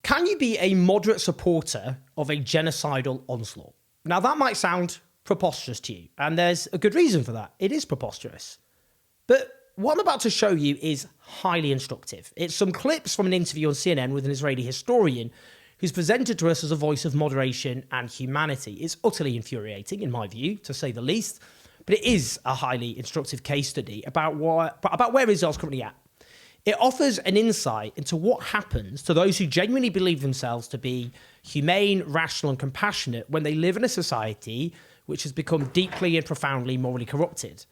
Can you be a moderate supporter of a genocidal onslaught? Now, that might sound preposterous to you, and there's a good reason for that. It is preposterous. But what I'm about to show you is highly instructive. It's some clips from an interview on CNN with an Israeli historian who's presented to us as a voice of moderation and humanity. It's utterly infuriating, in my view, to say the least, but it is a highly instructive case study about where Israel's currently at. It offers an insight into what happens to those who genuinely believe themselves to be humane, rational, and compassionate when they live in a society which has become deeply and profoundly morally corrupted.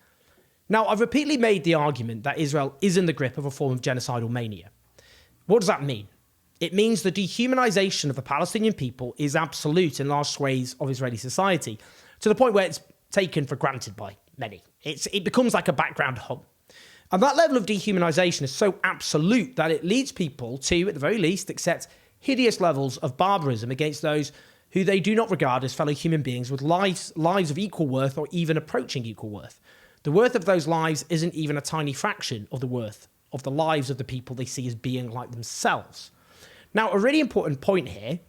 Now, I've repeatedly made the argument that Israel is in the grip of a form of genocidal mania. What does that mean? It means the dehumanization of the Palestinian people is absolute in large swathes of Israeli society, to the point where it's taken for granted by many. It becomes like a background hum. And that level of dehumanization is so absolute that it leads people to, at the very least, accept hideous levels of barbarism against those who they do not regard as fellow human beings with lives of equal worth or even approaching equal worth. The worth of those lives isn't even a tiny fraction of the worth of the lives of the people they see as being like themselves. Now, a really important point here,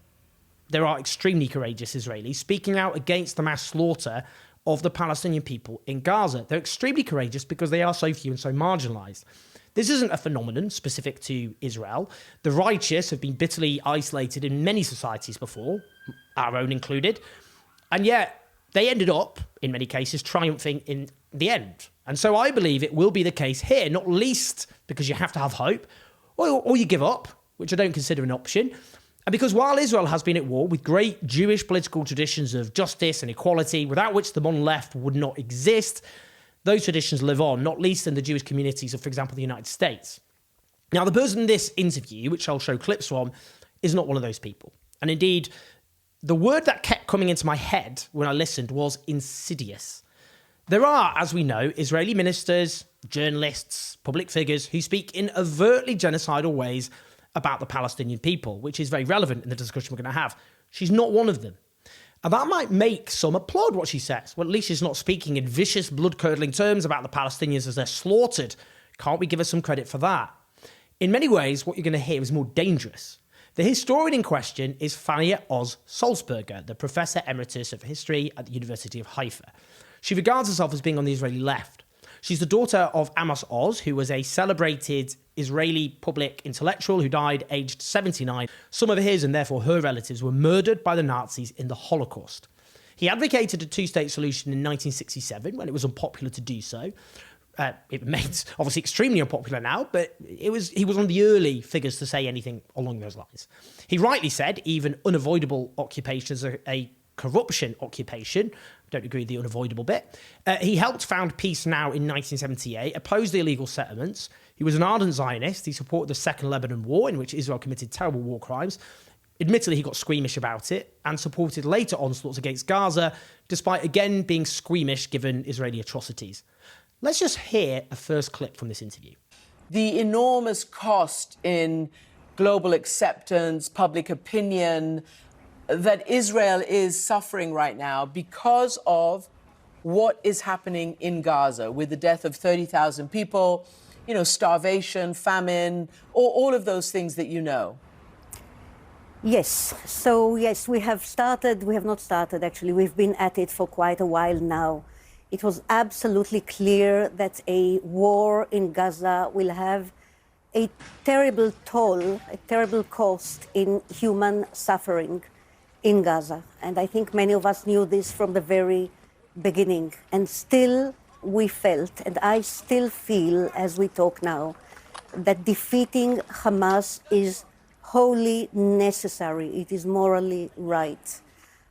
there are extremely courageous Israelis speaking out against the mass slaughter of the Palestinian people in Gaza. They're extremely courageous because they are so few and so marginalized. This isn't a phenomenon specific to Israel. The righteous have been bitterly isolated in many societies before, our own included, and yet they ended up, in many cases, triumphing in the end. And so I believe it will be the case here, not least because you have to have hope, or you give up, which I don't consider an option. And because while Israel has been at war with great Jewish political traditions of justice and equality, without which the modern left would not exist, those traditions live on, not least in the Jewish communities of, for example, the United States. Now, the person in this interview, which I'll show clips from, is not one of those people. And indeed, the word that kept coming into my head when I listened was insidious. There are, as we know, Israeli ministers, journalists, public figures who speak in overtly genocidal ways about the Palestinian people, which is very relevant in the discussion we're going to have. She's not one of them. And that might make some applaud what she says. Well, at least she's not speaking in vicious, blood-curdling terms about the Palestinians as they're slaughtered. Can't we give her some credit for that? In many ways, what you're going to hear is more dangerous. The historian in question is Fania Oz Salzberger, the Professor Emeritus of History at the University of Haifa. She regards herself as being on the Israeli left. She's the daughter of Amos Oz, who was a celebrated Israeli public intellectual who died aged 79. Some of his, and therefore her relatives, were murdered by the Nazis in the Holocaust. He advocated a two-state solution in 1967 when it was unpopular to do so. It remains obviously extremely unpopular now, but he was one of the early figures to say anything along those lines. He rightly said even unavoidable occupation is a corruption occupation. Don't agree with the unavoidable bit. He helped found Peace Now in 1978, opposed the illegal settlements. He was an ardent Zionist. He supported the Second Lebanon War, in which Israel committed terrible war crimes. Admittedly, he got squeamish about it and supported later onslaughts against Gaza, despite again being squeamish given Israeli atrocities. Let's just hear a first clip from this interview. The enormous cost in global acceptance, public opinion, that Israel is suffering right now because of what is happening in Gaza with the death of 30,000 people, starvation, famine, all of those things that you know. Yes. So, yes, we have not started, actually. We've been at it for quite a while now. It was absolutely clear that a war in Gaza will have a terrible toll, a terrible cost in human suffering in Gaza. And I think many of us knew this from the very beginning. And still we felt, and I still feel as we talk now, that defeating Hamas is wholly necessary. It is morally right.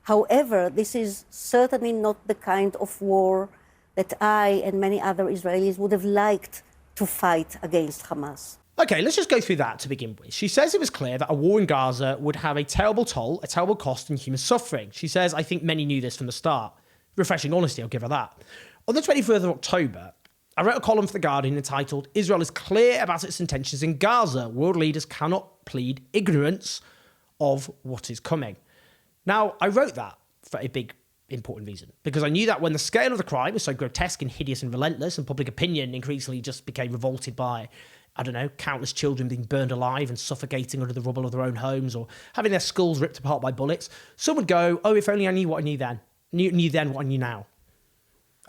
However, this is certainly not the kind of war that I and many other Israelis would have liked to fight against Hamas. Okay, let's just go through that to begin with. She says it was clear that a war in Gaza would have a terrible toll, a terrible cost in human suffering. She says, I think many knew this from the start. Refreshing honesty, I'll give her that. On the 24th of October, I wrote a column for The Guardian entitled, Israel is clear about its intentions in Gaza. World leaders cannot plead ignorance of what is coming. Now, I wrote that for a big, important reason, because I knew that when the scale of the crime was so grotesque and hideous and relentless, and public opinion increasingly just became revolted by I don't know, countless children being burned alive and suffocating under the rubble of their own homes, or having their skulls ripped apart by bullets, some would go, oh, if only I knew what I knew then. Knew then what I knew now.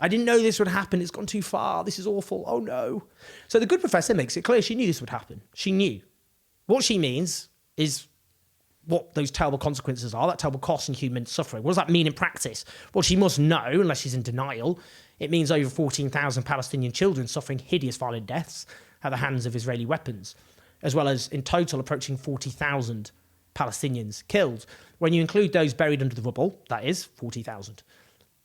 I didn't know this would happen. It's gone too far. This is awful. Oh, no. So the good professor makes it clear she knew this would happen. She knew. What she means is what those terrible consequences are, that terrible cost in human suffering. What does that mean in practice? Well, she must know, unless she's in denial. It means over 14,000 Palestinian children suffering hideous violent deaths at the hands of Israeli weapons, as well as in total approaching 40,000 Palestinians killed. When you include those buried under the rubble, that is 40,000.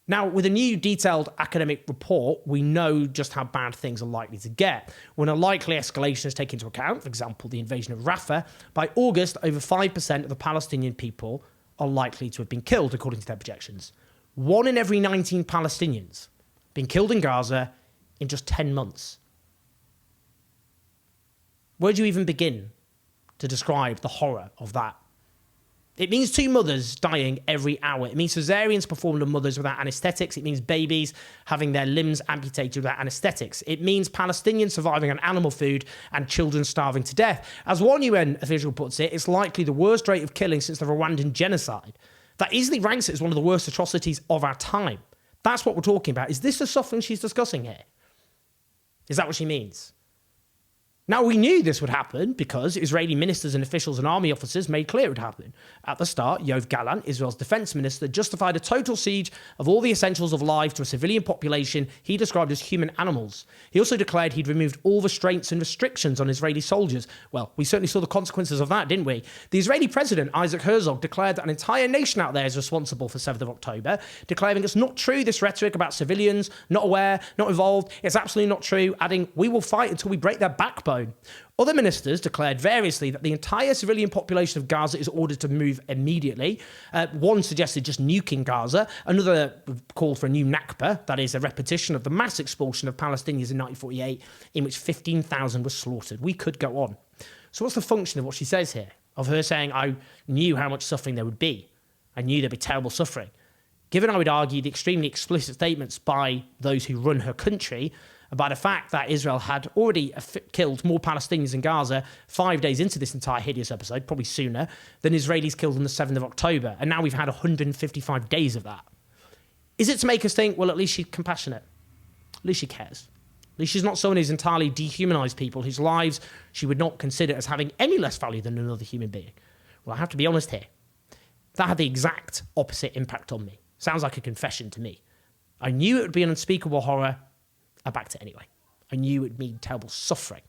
Now, with a new detailed academic report, we know just how bad things are likely to get. When a likely escalation is taken into account, for example, the invasion of Rafah, by August, over 5% of the Palestinian people are likely to have been killed, according to their projections. 1 in every 19 Palestinians been killed in Gaza in just 10 months. Where do you even begin to describe the horror of that? It means 2 mothers dying every hour. It means cesareans performed on mothers without anaesthetics. It means babies having their limbs amputated without anaesthetics. It means Palestinians surviving on animal food and children starving to death. As one UN official puts it, it's likely the worst rate of killing since the Rwandan genocide. That easily ranks it as one of the worst atrocities of our time. That's what we're talking about. Is this the suffering she's discussing here? Is that what she means? Now, we knew this would happen because Israeli ministers and officials and army officers made clear it would happen. At the start, Yoav Gallant, Israel's defense minister, justified a total siege of all the essentials of life to a civilian population he described as human animals. He also declared he'd removed all restraints and restrictions on Israeli soldiers. Well, we certainly saw the consequences of that, didn't we? The Israeli president, Isaac Herzog, declared that an entire nation out there is responsible for 7th of October, declaring it's not true, this rhetoric about civilians, not aware, not involved. It's absolutely not true, adding, we will fight until we break their backbone. Other ministers declared variously that the entire civilian population of Gaza is ordered to move immediately. One suggested just nuking Gaza. Another called for a new Nakba, that is a repetition of the mass expulsion of Palestinians in 1948, in which 15,000 were slaughtered. We could go on. So what's the function of what she says here? Of her saying, I knew how much suffering there would be. I knew there'd be terrible suffering. Given, I would argue, the extremely explicit statements by those who run her country about the fact that Israel had already killed more Palestinians in Gaza 5 days into this entire hideous episode, probably sooner, than Israelis killed on the 7th of October. And now we've had 155 days of that. Is it to make us think, well, at least she's compassionate? At least she cares. At least she's not someone who's entirely dehumanized people whose lives she would not consider as having any less value than another human being. Well, I have to be honest here. That had the exact opposite impact on me. Sounds like a confession to me. I knew it would be an unspeakable horror. I backed it anyway. I knew it would mean terrible suffering.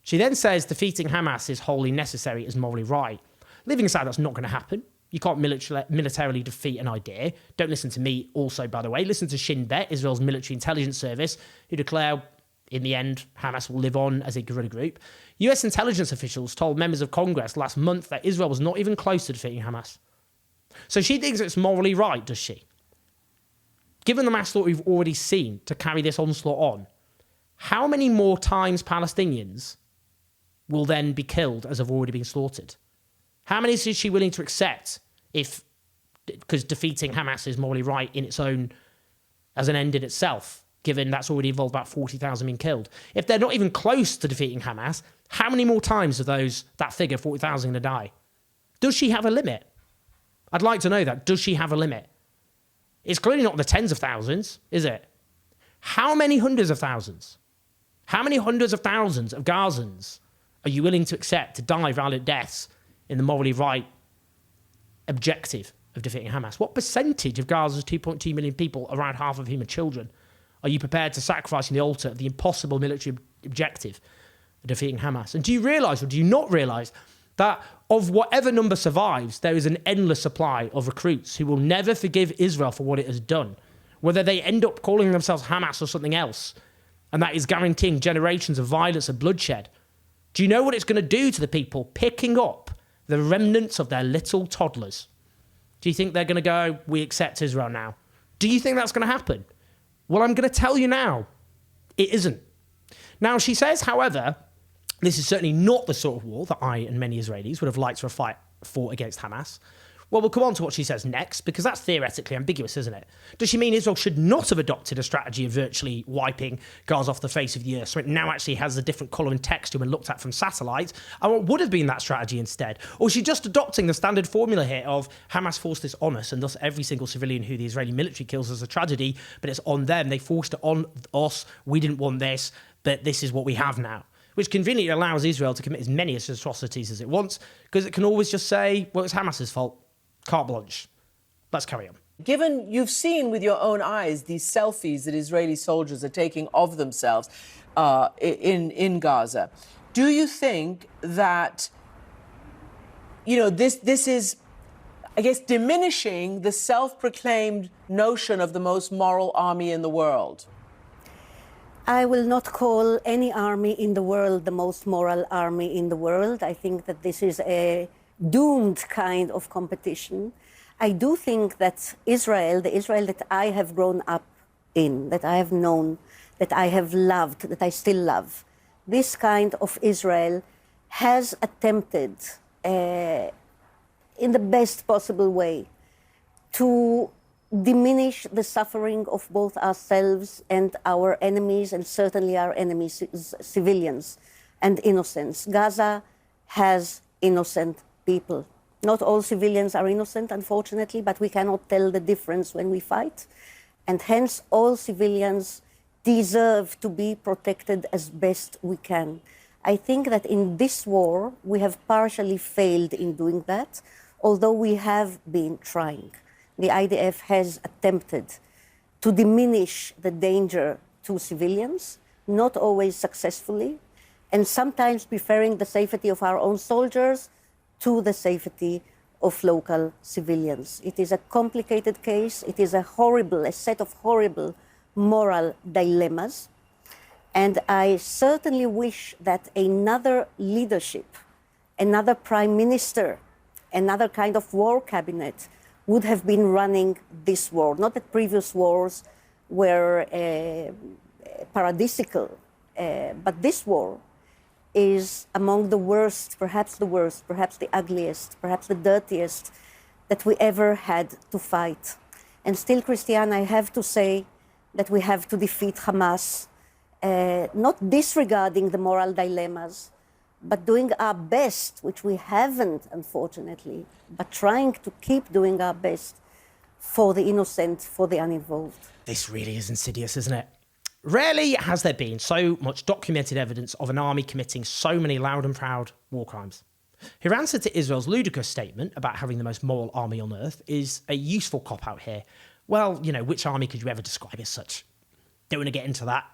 She then says defeating Hamas is wholly necessary, is morally right. Leaving aside that's not going to happen. You can't militarily defeat an idea. Don't listen to me also, by the way. Listen to Shin Bet, Israel's military intelligence service, who declare, in the end, Hamas will live on as a guerrilla group. US intelligence officials told members of Congress last month that Israel was not even close to defeating Hamas. So she thinks it's morally right, does she? Given the mass slaughter we've already seen to carry this onslaught on, how many more times Palestinians will then be killed as have already been slaughtered? How many is she willing to accept because defeating Hamas is morally right in its own, as an end in itself, given that's already involved about 40,000 being killed? If they're not even close to defeating Hamas, how many more times are that figure, 40,000, going to die? Does she have a limit? I'd like to know that. Does she have a limit? It's clearly not the tens of thousands, is it? How many hundreds of thousands? How many hundreds of thousands of Gazans are you willing to accept to die violent deaths in the morally right objective of defeating Hamas? What percentage of Gaza's 2.2 million people, around half of whom are children, are you prepared to sacrifice on the altar of the impossible military objective of defeating Hamas? And do you realise, or do you not realise, that of whatever number survives, there is an endless supply of recruits who will never forgive Israel for what it has done, whether they end up calling themselves Hamas or something else, and that is guaranteeing generations of violence and bloodshed. Do you know what it's going to do to the people picking up the remnants of their little toddlers? Do you think they're going to go, we accept Israel now? Do you think that's going to happen? Well, I'm going to tell you now, it isn't. Now, she says, however, this is certainly not the sort of war that I and many Israelis would have liked to have fought against Hamas. Well, we'll come on to what she says next, because that's theoretically ambiguous, isn't it? Does she mean Israel should not have adopted a strategy of virtually wiping Gaza off the face of the earth, so it now actually has a different colour and texture when looked at from satellites, and what would have been that strategy instead? Or is she just adopting the standard formula here of Hamas forced this on us, and thus every single civilian who the Israeli military kills is a tragedy, but it's on them, they forced it on us, we didn't want this, but this is what we have now? Which conveniently allows Israel to commit as many atrocities as it wants, because it can always just say, well, it's Hamas's fault. Carte blanche. Let's carry on. Given you've seen with your own eyes these selfies that Israeli soldiers are taking of themselves in Gaza, do you think that, this is, I guess, diminishing the self-proclaimed notion of the most moral army in the world? I will not call any army in the world the most moral army in the world. I think that this is a doomed kind of competition. I do think that Israel, the Israel that I have grown up in, that I have known, that I have loved, that I still love, this kind of Israel has attempted in the best possible way to diminish the suffering of both ourselves and our enemies, and certainly our enemies, civilians and innocents. Gaza has innocent people. Not all civilians are innocent, unfortunately, but we cannot tell the difference when we fight. And hence, all civilians deserve to be protected as best we can. I think that in this war, we have partially failed in doing that, although we have been trying. The IDF has attempted to diminish the danger to civilians, not always successfully, and sometimes preferring the safety of our own soldiers to the safety of local civilians. It is a complicated case. It is a set of horrible moral dilemmas. And I certainly wish that another leadership, another prime minister, another kind of war cabinet would have been running this war. Not that previous wars were paradisical, but this war is among the worst, perhaps the ugliest, perhaps the dirtiest that we ever had to fight. And still, Christiane, I have to say that we have to defeat Hamas, not disregarding the moral dilemmas, but doing our best, which we haven't, unfortunately, but trying to keep doing our best for the innocent, for the uninvolved. This really is insidious, isn't it? Rarely has there been so much documented evidence of an army committing so many loud and proud war crimes. Her answer to Israel's ludicrous statement about having the most moral army on earth is a useful cop-out here. Well, which army could you ever describe as such? Don't want to get into that.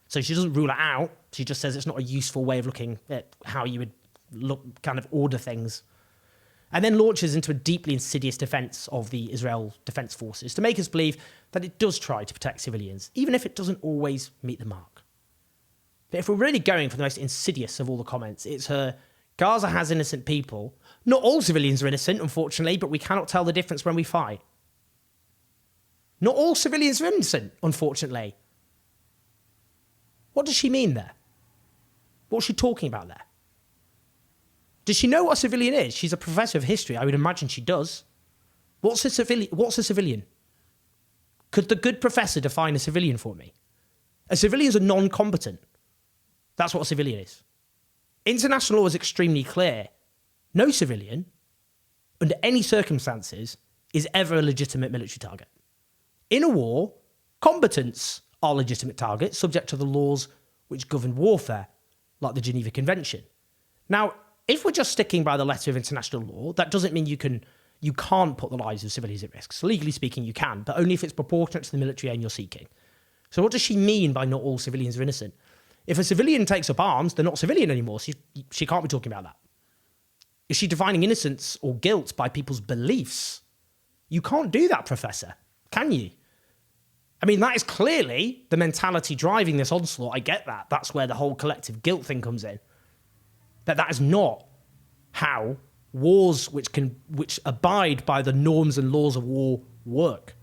So she doesn't rule it out. She just says it's not a useful way of looking at how you would kind of order things. And then launches into a deeply insidious defence of the Israel Defence Forces to make us believe that it does try to protect civilians, even if it doesn't always meet the mark. But if we're really going for the most insidious of all the comments, it's her Gaza has innocent people. Not all civilians are innocent, unfortunately, but we cannot tell the difference when we fight. Not all civilians are innocent, unfortunately. What does she mean there? What's she talking about there? Does she know what a civilian is? She's a professor of history. I would imagine she does. What's a civilian? Could the good professor define a civilian for me? A civilian is a non-combatant. That's what a civilian is. International law is extremely clear. No civilian, under any circumstances, is ever a legitimate military target. In a war, combatants are legitimate targets, subject to the laws which govern warfare, like the Geneva Convention. Now, if we're just sticking by the letter of international law, that doesn't mean you can't put the lives of civilians at risk. So legally speaking, you can, but only if it's proportionate to the military aim you're seeking. So what does she mean by not all civilians are innocent? If a civilian takes up arms, they're not civilian anymore. She can't be talking about that. Is she defining innocence or guilt by people's beliefs? You can't do that, Professor, can you? I mean, that is clearly the mentality driving this onslaught. I get that. That's where the whole collective guilt thing comes in. But that is not how wars which abide by the norms and laws of war work.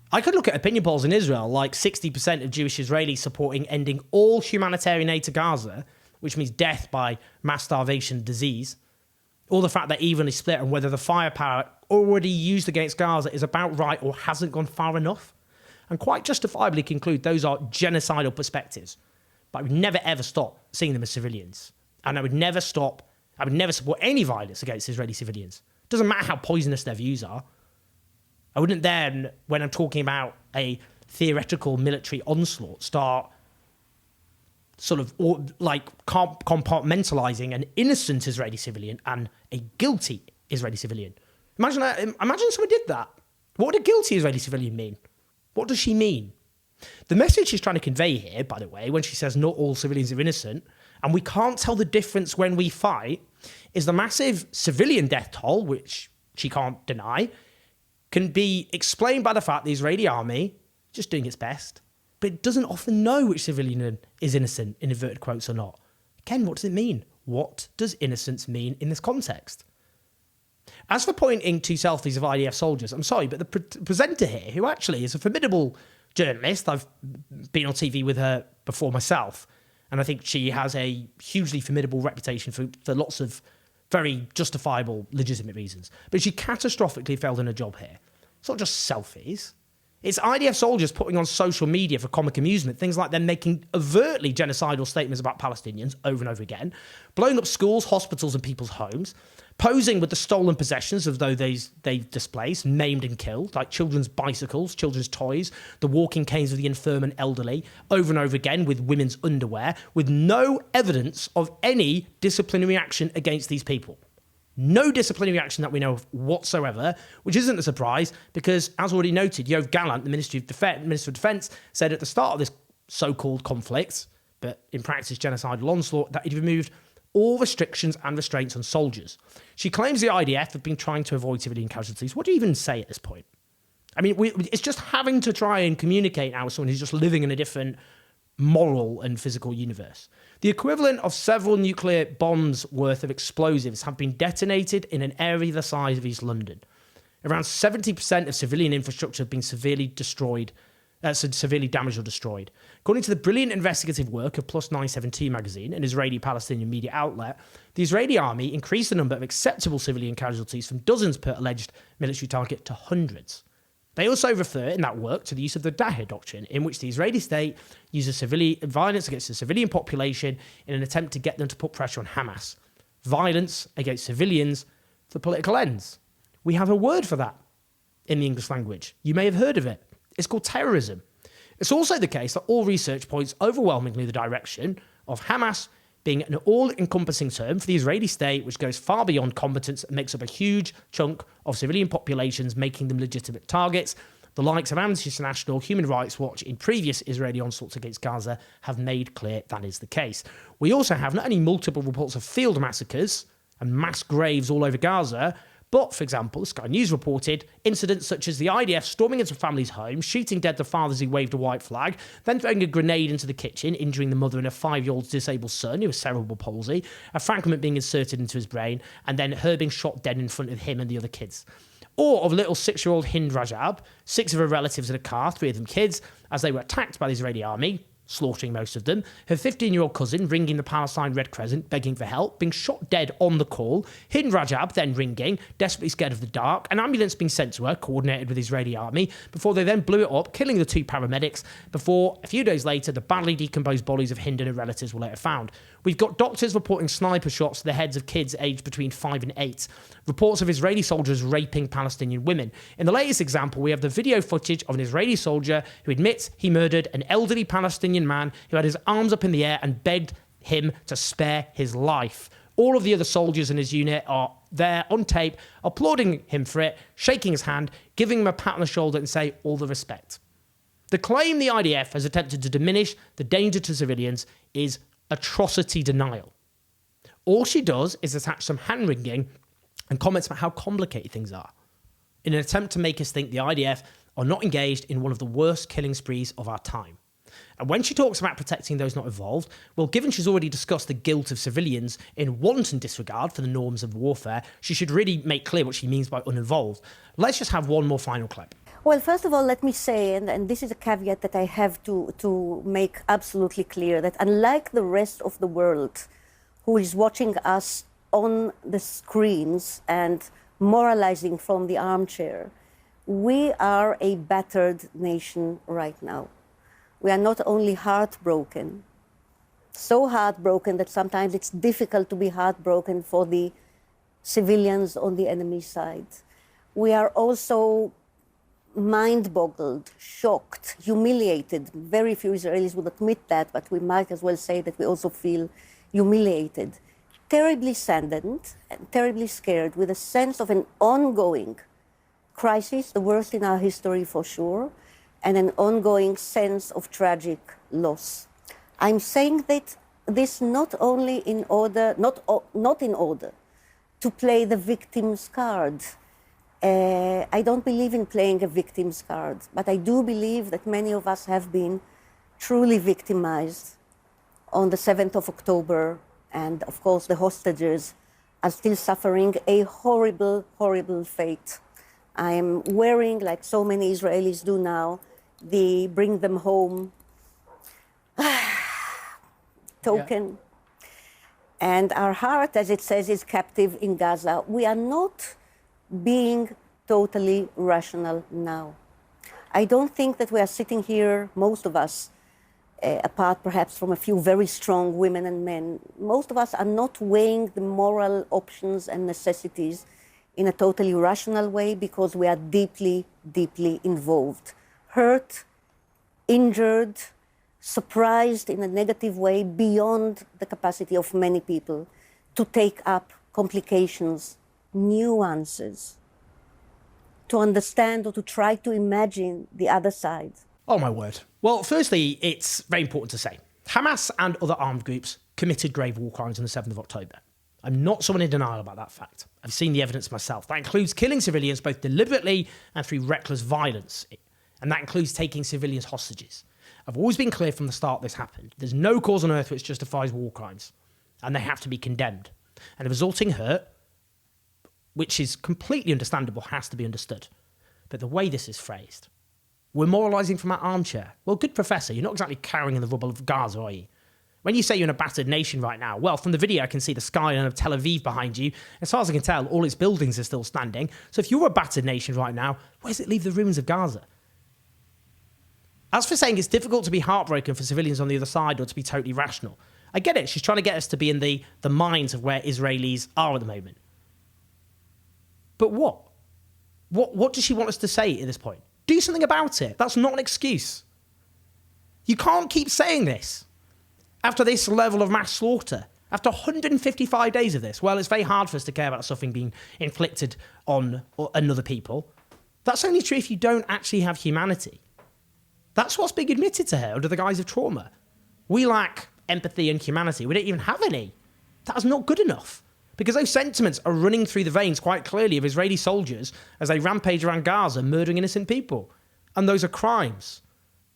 I could look at opinion polls in Israel, like 60% of Jewish Israelis supporting ending all humanitarian aid to Gaza, which means death by mass starvation and disease. or the fact they're evenly split on whether the firepower already used against Gaza is about right or hasn't gone far enough, and quite justifiably conclude those are genocidal perspectives. But I would never ever stop seeing them as civilians. And I would never support any violence against Israeli civilians. It doesn't matter how poisonous their views are. I wouldn't then, when I'm talking about a theoretical military onslaught, start sort of compartmentalizing an innocent Israeli civilian and a guilty Israeli civilian. Imagine someone did that. What would a guilty Israeli civilian mean? What does she mean? The message she's trying to convey here, by the way, when she says not all civilians are innocent, and we can't tell the difference when we fight, is the massive civilian death toll, which she can't deny, can be explained by the fact the Israeli army just doing its best, but it doesn't often know which civilian is innocent, in inverted quotes, or not. Again, what does it mean? What does innocence mean in this context? As for pointing to selfies of IDF soldiers, I'm sorry, but the presenter here, who actually is a formidable journalist, I've been on TV with her before myself, and I think she has a hugely formidable reputation for lots of very justifiable, legitimate reasons. But she catastrophically failed in her job here. It's not just selfies. It's IDF soldiers putting on social media for comic amusement, things like them making overtly genocidal statements about Palestinians over and over again, blowing up schools, hospitals and people's homes, posing with the stolen possessions of those they've displaced, maimed and killed, like children's bicycles, children's toys, the walking canes of the infirm and elderly, over and over again with women's underwear, with no evidence of any disciplinary action against these people. No disciplinary action that we know of whatsoever, which isn't a surprise because, as already noted, Yoav Gallant, the Minister of Defence, said at the start of this so-called conflict, but in practice genocidal onslaught, that he'd removed all restrictions and restraints on soldiers. She claims the IDF have been trying to avoid civilian casualties. What do you even say at this point? I mean, it's just having to try and communicate now with someone who's just living in a different moral and physical universe. The equivalent of several nuclear bombs worth of explosives have been detonated in an area the size of East London. Around 70% of civilian infrastructure have been severely damaged or destroyed. According to the brilliant investigative work of Plus 972 magazine, an Israeli-Palestinian media outlet, the Israeli army increased the number of acceptable civilian casualties from dozens per alleged military target to hundreds. They also refer in that work to the use of the Daher doctrine, in which the Israeli state uses violence against the civilian population in an attempt to get them to put pressure on Hamas. Violence against civilians for political ends. We have a word for that in the English language. You may have heard of it. It's called terrorism. It's also the case that all research points overwhelmingly the direction of Hamas being an all-encompassing term for the Israeli state, which goes far beyond competence and makes up a huge chunk of civilian populations, making them legitimate targets. The likes of Amnesty International, Human Rights Watch in previous Israeli onslaughts against Gaza have made clear that is the case. We also have not only multiple reports of field massacres and mass graves all over Gaza, but, for example, Sky News reported incidents such as the IDF storming into a family's home, shooting dead the father as he waved a white flag, then throwing a grenade into the kitchen, injuring the mother and a 5-year-old disabled son who has cerebral palsy, a fragment being inserted into his brain, and then her being shot dead in front of him and the other kids. Or of little 6-year-old Hind Rajab, 6 of her relatives in a car, 3 of them kids, as they were attacked by the Israeli army, slaughtering most of them, her 15-year-old cousin ringing the Palestine Red Crescent, begging for help, being shot dead on the call, Hind Rajab then ringing, desperately scared of the dark, an ambulance being sent to her, coordinated with the Israeli army, before they then blew it up, killing the 2 paramedics, before, a few days later, the badly decomposed bodies of Hind and her relatives were later found. We've got doctors reporting sniper shots to the heads of kids aged between 5 and 8. Reports of Israeli soldiers raping Palestinian women. In the latest example, we have the video footage of an Israeli soldier who admits he murdered an elderly Palestinian man who had his arms up in the air and begged him to spare his life. All of the other soldiers in his unit are there on tape, applauding him for it, shaking his hand, giving him a pat on the shoulder and say, all the respect. The claim the IDF has attempted to diminish the danger to civilians is atrocity denial. All she does is attach some hand-wringing and comments about how complicated things are in an attempt to make us think the IDF are not engaged in one of the worst killing sprees of our time. And when she talks about protecting those not involved, well, given she's already discussed the guilt of civilians in wanton disregard for the norms of warfare, she should really make clear what she means by uninvolved. Let's just have one more final clip. Well, first of all, let me say, and this is a caveat that I have to make absolutely clear, that unlike the rest of the world who is watching us on the screens and moralizing from the armchair. We are a battered nation right now. We are not only heartbroken, so heartbroken that sometimes it's difficult to be heartbroken for the civilians on the enemy side. We are also mind-boggled, shocked, humiliated. Very few Israelis would admit that, but we might as well say that we also feel humiliated, terribly saddened, and terribly scared, with a sense of an ongoing crisis, the worst in our history for sure, and an ongoing sense of tragic loss. I'm saying that this not only in order, not in order to play the victim's card. I don't believe in playing a victim's card, but I do believe that many of us have been truly victimized on the 7th of October, and of course the hostages are still suffering a horrible, horrible fate. I am wearing, like so many Israelis do now, the Bring Them Home token. Yeah. And our heart, as it says, is captive in Gaza. We are not being totally rational now. I don't think that we are sitting here, most of us, apart perhaps from a few very strong women and men, most of us are not weighing the moral options and necessities in a totally rational way, because we are deeply, deeply involved. Hurt, injured, surprised in a negative way beyond the capacity of many people to take up complications, nuances, to understand or to try to imagine the other side. Oh my word. Well, firstly, it's very important to say, Hamas and other armed groups committed grave war crimes on the 7th of October. I'm not someone in denial about that fact. I've seen the evidence myself. That includes killing civilians both deliberately and through reckless violence. And that includes taking civilians hostages. I've always been clear from the start this happened. There's no cause on earth which justifies war crimes, and they have to be condemned. And the resulting hurt, which is completely understandable, has to be understood. But the way this is phrased, we're moralising from our armchair. Well, good professor, you're not exactly carrying in the rubble of Gaza, are you? When you say you're in a battered nation right now, well, from the video I can see the skyline of Tel Aviv behind you. As far as I can tell, all its buildings are still standing. So if you're a battered nation right now, where does it leave the ruins of Gaza? As for saying it's difficult to be heartbroken for civilians on the other side or to be totally rational, I get it. She's trying to get us to be in the minds of where Israelis are at the moment. But what? What does she want us to say at this point? Do something about it. That's not an excuse. You can't keep saying this. After this level of mass slaughter, after 155 days of this, well, it's very hard for us to care about suffering being inflicted on another people. That's only true if you don't actually have humanity. That's what's being admitted to her under the guise of trauma. We lack empathy and humanity. We don't even have any. That's not good enough. Because those sentiments are running through the veins quite clearly of Israeli soldiers as they rampage around Gaza, murdering innocent people. And those are crimes.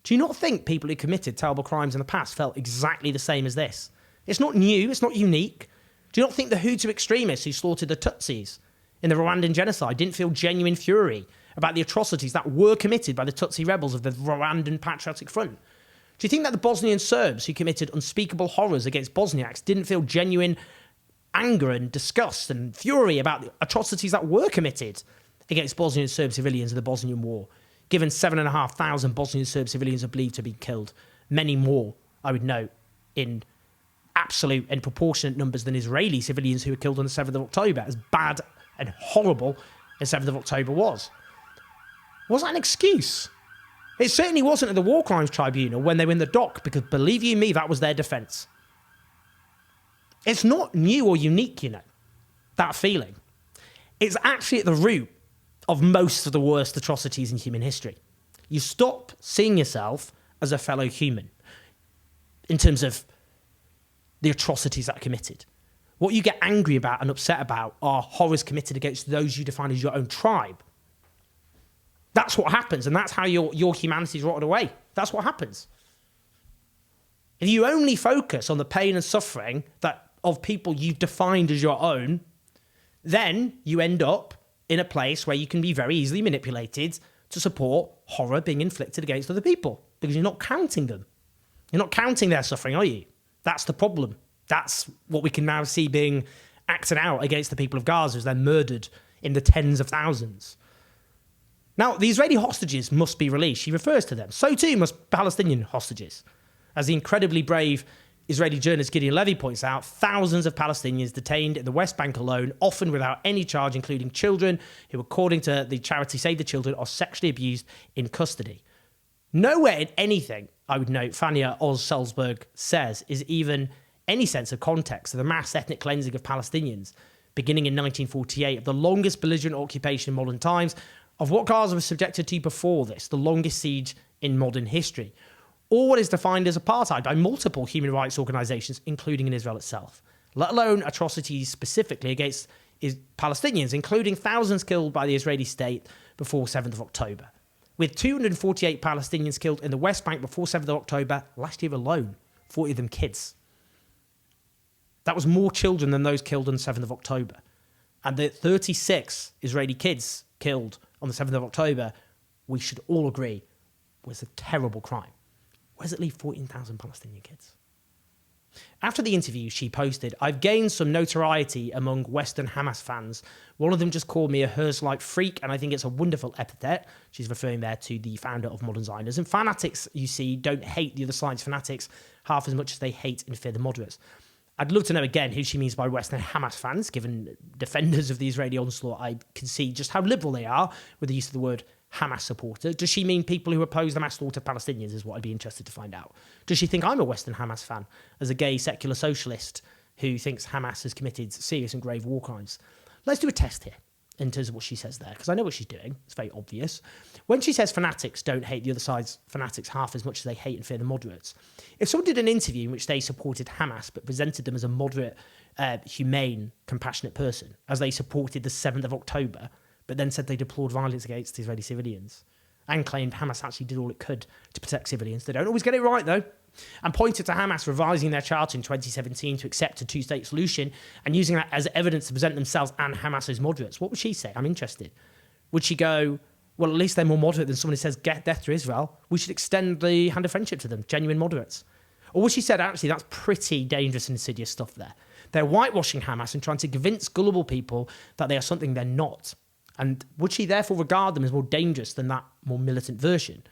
Do you not think people who committed terrible crimes in the past felt exactly the same as this? It's not new, it's not unique. Do you not think the Hutu extremists who slaughtered the Tutsis in the Rwandan genocide didn't feel genuine fury about the atrocities that were committed by the Tutsi rebels of the Rwandan Patriotic Front? Do you think that the Bosnian Serbs who committed unspeakable horrors against Bosniaks didn't feel genuine anger and disgust and fury about the atrocities that were committed against Bosnian Serb civilians in the Bosnian War? Given 7,500 Bosnian Serb civilians are believed to have been killed, many more, I would note, in absolute and proportionate numbers than Israeli civilians who were killed on the 7th of October, as bad and horrible as 7th of October was. Was that an excuse? It certainly wasn't at the War Crimes Tribunal when they were in the dock, because believe you me, that was their defence. It's not new or unique, you know, that feeling. It's actually at the root of most of the worst atrocities in human history. You stop seeing yourself as a fellow human in terms of the atrocities that are committed. What you get angry about and upset about are horrors committed against those you define as your own tribe. That's what happens, and that's how your humanity is rotted away. That's what happens. If you only focus on the pain and suffering of people you've defined as your own, then you end up in a place where you can be very easily manipulated to support horror being inflicted against other people, because you're not counting them. You're not counting their suffering, are you? That's the problem. That's what we can now see being acting out against the people of Gaza as they're murdered in the tens of thousands. Now, the Israeli hostages must be released. She refers to them. So too must Palestinian hostages. As the incredibly brave Israeli journalist Gideon Levy points out, thousands of Palestinians detained in the West Bank alone, often without any charge, including children who, according to the charity Save the Children, are sexually abused in custody. Nowhere in anything, I would note, Fania Oz-Salzberg says, is even any sense of context of the mass ethnic cleansing of Palestinians, beginning in 1948, of the longest belligerent occupation in modern times, of what Gaza was subjected to before this, the longest siege in modern history, or what is defined as apartheid by multiple human rights organisations, including in Israel itself, let alone atrocities specifically against Palestinians, including thousands killed by the Israeli state before 7th of October. With 248 Palestinians killed in the West Bank before 7th of October last year alone, 40 of them kids. That was more children than those killed on 7th of October. And the 36 Israeli kids killed on the 7th of October, we should all agree, was a terrible crime. Where does it leave 14,000 Palestinian kids? After the interview, she posted, "I've gained some notoriety among Western Hamas fans. One of them just called me a Herzlite freak, and I think it's a wonderful epithet." She's referring there to the founder of modern Zionism. Fanatics, you see, don't hate the other side's fanatics half as much as they hate and fear the moderates. I'd love to know again who she means by Western Hamas fans, given defenders of the Israeli onslaught. I can see just how liberal they are with the use of the word Hamas supporter. Does she mean people who oppose the mass slaughter of Palestinians is what I'd be interested to find out. Does she think I'm a Western Hamas fan as a gay secular socialist who thinks Hamas has committed serious and grave war crimes? Let's do a test here in terms of what she says there, because I know what she's doing. It's very obvious. When she says fanatics don't hate the other side's fanatics half as much as they hate and fear the moderates, if someone did an interview in which they supported Hamas but presented them as a moderate, humane, compassionate person, as they supported the 7th of October, but then said they deplored violence against Israeli civilians and claimed Hamas actually did all it could to protect civilians. They don't always get it right, though. And pointed to Hamas revising their charter in 2017 to accept a two-state solution and using that as evidence to present themselves and Hamas as moderates. What would she say? I'm interested. Would she go, well, at least they're more moderate than someone who says, get death to Israel. We should extend the hand of friendship to them, genuine moderates. Or would she say, actually, that's pretty dangerous and insidious stuff there. They're whitewashing Hamas and trying to convince gullible people that they are something they're not. And would she therefore regard them as more dangerous than that more militant version?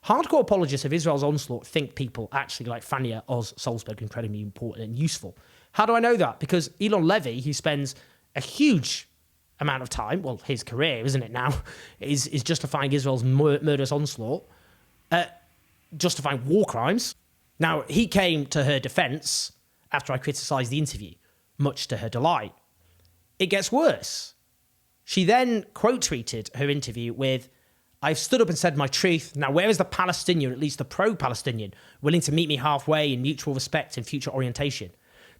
Hardcore apologists of Israel's onslaught think people actually like Fania Oz-Salzberg incredibly important and useful. How do I know that? Because Elon Levy, who spends a huge amount of time, well, his career, isn't it now, is justifying Israel's murderous onslaught, justifying war crimes. Now, he came to her defence after I criticised the interview, much to her delight. It gets worse. She then quote-tweeted her interview with, "I've stood up and said my truth. Now, where is the Palestinian, at least the pro-Palestinian, willing to meet me halfway in mutual respect and future orientation?"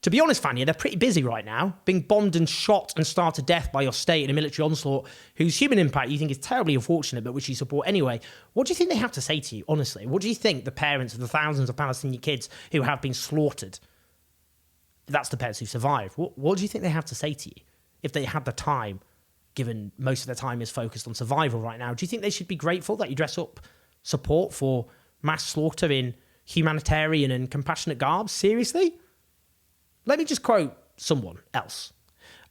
To be honest, Fania, they're pretty busy right now, being bombed and shot and starved to death by your state in a military onslaught whose human impact you think is terribly unfortunate, but which you support anyway. What do you think they have to say to you, honestly? What do you think the parents of the thousands of Palestinian kids who have been slaughtered, that's the parents who survived, what do you think they have to say to you if they had the time, given most of their time is focused on survival right now? Do you think they should be grateful that you dress up support for mass slaughter in humanitarian and compassionate garb? Seriously? Let me just quote someone else.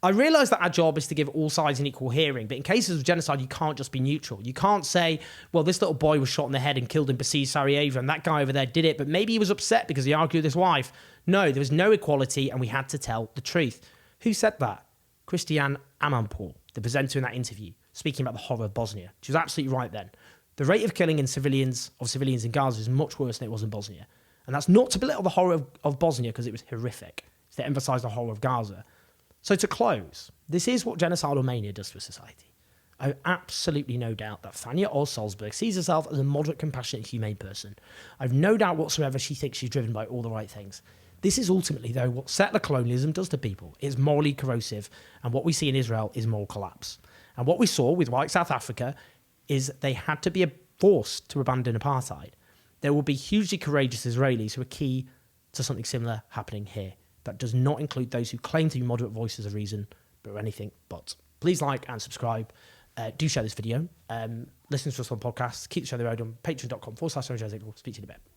"I realise that our job is to give all sides an equal hearing, but in cases of genocide, you can't just be neutral. You can't say, well, this little boy was shot in the head and killed in besieged Sarajevo, and that guy over there did it, but maybe he was upset because he argued with his wife. No, there was no equality, and we had to tell the truth." Who said that? Christiane Amanpour, the presenter in that interview, speaking about the horror of Bosnia. She was absolutely right then. The rate of killing of civilians in Gaza is much worse than it was in Bosnia. And that's not to belittle the horror of Bosnia, because it was horrific. It's to emphasise the horror of Gaza. So to close, this is what genocidal mania does to a society. I have absolutely no doubt that Fania Oz-Salzberg sees herself as a moderate, compassionate, humane person. I've no doubt whatsoever she thinks she's driven by all the right things. This is ultimately, though, what settler colonialism does to people. It's morally corrosive, and what we see in Israel is moral collapse. And what we saw with white South Africa is they had to be forced to abandon apartheid. There will be hugely courageous Israelis who are key to something similar happening here. That does not include those who claim to be moderate voices of reason, but are anything but. Please like and subscribe. Do share this video. Listen to us on podcasts. Keep the show on the road on patreon.com/Speak to you in a bit.